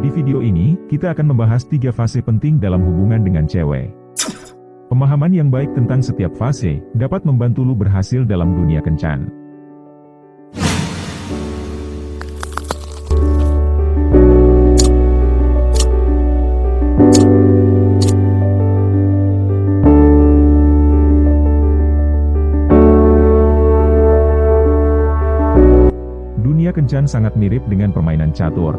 Di video ini, kita akan membahas 3 fase penting dalam hubungan dengan cewek. Pemahaman yang baik tentang setiap fase, dapat membantu lu berhasil dalam dunia kencan. Dunia kencan sangat mirip dengan permainan catur.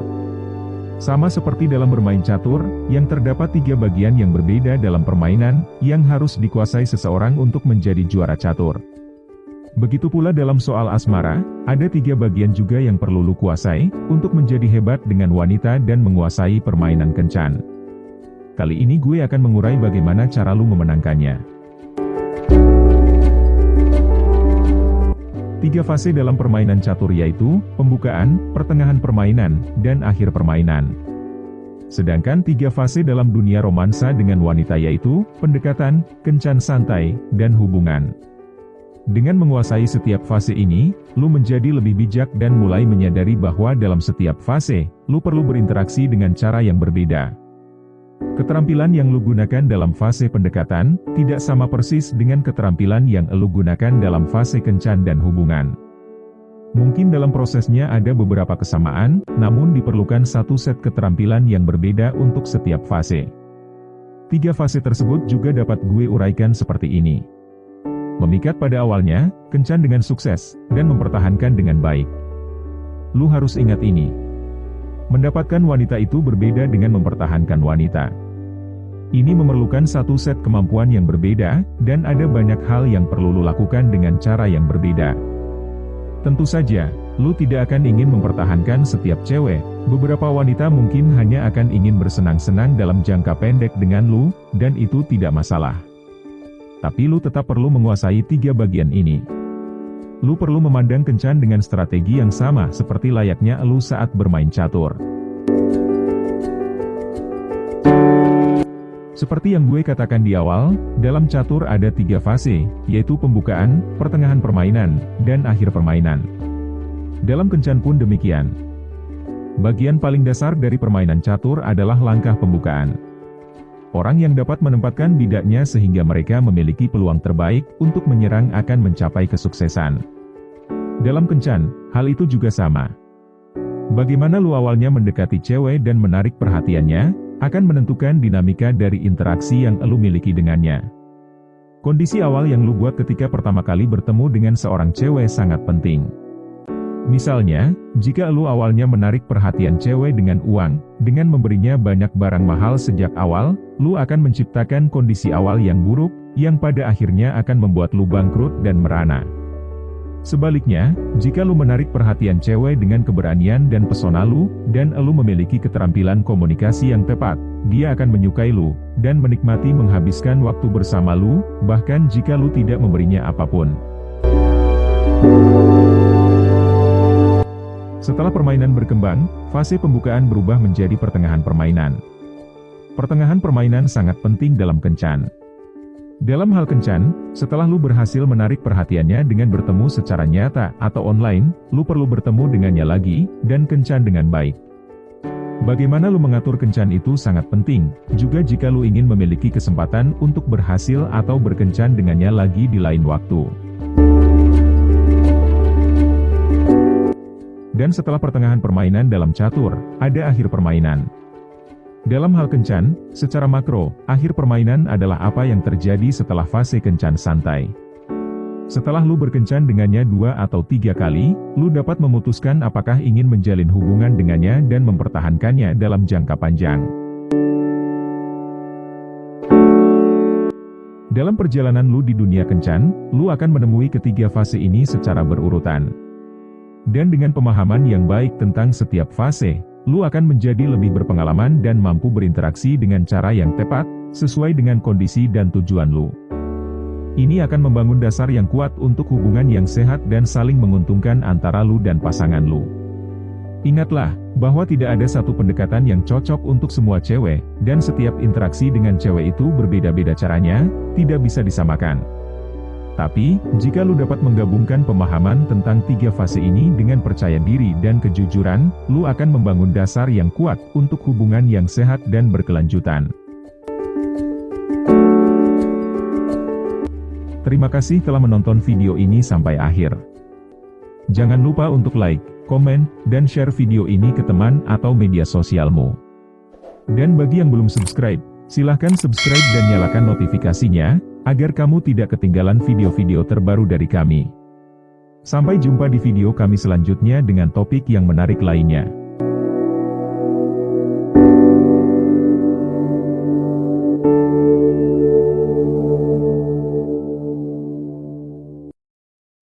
Sama seperti dalam bermain catur, yang terdapat 3 bagian yang berbeda dalam permainan, yang harus dikuasai seseorang untuk menjadi juara catur. Begitu pula dalam soal asmara, ada 3 bagian juga yang perlu lu kuasai, untuk menjadi hebat dengan wanita dan menguasai permainan kencan. Kali ini gue akan mengurai bagaimana cara lu memenangkannya. 3 fase dalam permainan catur yaitu, pembukaan, pertengahan permainan, dan akhir permainan. Sedangkan 3 fase dalam dunia romansa dengan wanita yaitu, pendekatan, kencan santai, dan hubungan. Dengan menguasai setiap fase ini, lu menjadi lebih bijak dan mulai menyadari bahwa dalam setiap fase, lu perlu berinteraksi dengan cara yang berbeda. Keterampilan yang lu gunakan dalam fase pendekatan, tidak sama persis dengan keterampilan yang lu gunakan dalam fase kencan dan hubungan. Mungkin dalam prosesnya ada beberapa kesamaan, namun diperlukan satu set keterampilan yang berbeda untuk setiap fase. 3 fase tersebut juga dapat gue uraikan seperti ini. Memikat pada awalnya, kencan dengan sukses, dan mempertahankan dengan baik. Lu harus ingat ini. Mendapatkan wanita itu berbeda dengan mempertahankan wanita. Ini memerlukan satu set kemampuan yang berbeda, dan ada banyak hal yang perlu lu lakukan dengan cara yang berbeda. Tentu saja, lu tidak akan ingin mempertahankan setiap cewek. Beberapa wanita mungkin hanya akan ingin bersenang-senang dalam jangka pendek dengan lu, dan itu tidak masalah. Tapi lu tetap perlu menguasai 3 bagian ini. Lu perlu memandang kencan dengan strategi yang sama seperti layaknya lu saat bermain catur. Seperti yang gue katakan di awal, dalam catur ada 3 fase, yaitu pembukaan, pertengahan permainan, dan akhir permainan. Dalam kencan pun demikian. Bagian paling dasar dari permainan catur adalah langkah pembukaan. Orang yang dapat menempatkan bidaknya sehingga mereka memiliki peluang terbaik untuk menyerang akan mencapai kesuksesan. Dalam kencan, hal itu juga sama. Bagaimana lu awalnya mendekati cewek dan menarik perhatiannya, akan menentukan dinamika dari interaksi yang lu miliki dengannya. Kondisi awal yang lu buat ketika pertama kali bertemu dengan seorang cewek sangat penting. Misalnya, jika lu awalnya menarik perhatian cewek dengan uang, dengan memberinya banyak barang mahal sejak awal, lu akan menciptakan kondisi awal yang buruk, yang pada akhirnya akan membuat lu bangkrut dan merana. Sebaliknya, jika lu menarik perhatian cewek dengan keberanian dan pesona lu, dan lu memiliki keterampilan komunikasi yang tepat, dia akan menyukai lu, dan menikmati menghabiskan waktu bersama lu, bahkan jika lu tidak memberinya apapun. Setelah permainan berkembang, fase pembukaan berubah menjadi pertengahan permainan. Pertengahan permainan sangat penting dalam kencan. Dalam hal kencan, setelah lu berhasil menarik perhatiannya dengan bertemu secara nyata atau online, lu perlu bertemu dengannya lagi, dan kencan dengan baik. Bagaimana lu mengatur kencan itu sangat penting, juga jika lu ingin memiliki kesempatan untuk berhasil atau berkencan dengannya lagi di lain waktu. Dan setelah pertengahan permainan dalam catur, ada akhir permainan. Dalam hal kencan, secara makro, akhir permainan adalah apa yang terjadi setelah fase kencan santai. Setelah lu berkencan dengannya 2 atau 3 kali, lu dapat memutuskan apakah ingin menjalin hubungan dengannya dan mempertahankannya dalam jangka panjang. Dalam perjalanan lu di dunia kencan, lu akan menemui ketiga fase ini secara berurutan. Dan dengan pemahaman yang baik tentang setiap fase, lu akan menjadi lebih berpengalaman dan mampu berinteraksi dengan cara yang tepat, sesuai dengan kondisi dan tujuan lu. Ini akan membangun dasar yang kuat untuk hubungan yang sehat dan saling menguntungkan antara lu dan pasangan lu. Ingatlah, bahwa tidak ada satu pendekatan yang cocok untuk semua cewek, dan setiap interaksi dengan cewek itu berbeda-beda caranya, tidak bisa disamakan. Tapi, jika lu dapat menggabungkan pemahaman tentang 3 fase ini dengan percaya diri dan kejujuran, lu akan membangun dasar yang kuat untuk hubungan yang sehat dan berkelanjutan. Terima kasih telah menonton video ini sampai akhir. Jangan lupa untuk like, komen, dan share video ini ke teman atau media sosialmu. Dan bagi yang belum subscribe, silahkan subscribe dan nyalakan notifikasinya, agar kamu tidak ketinggalan video-video terbaru dari kami. Sampai jumpa di video kami selanjutnya dengan topik yang menarik lainnya.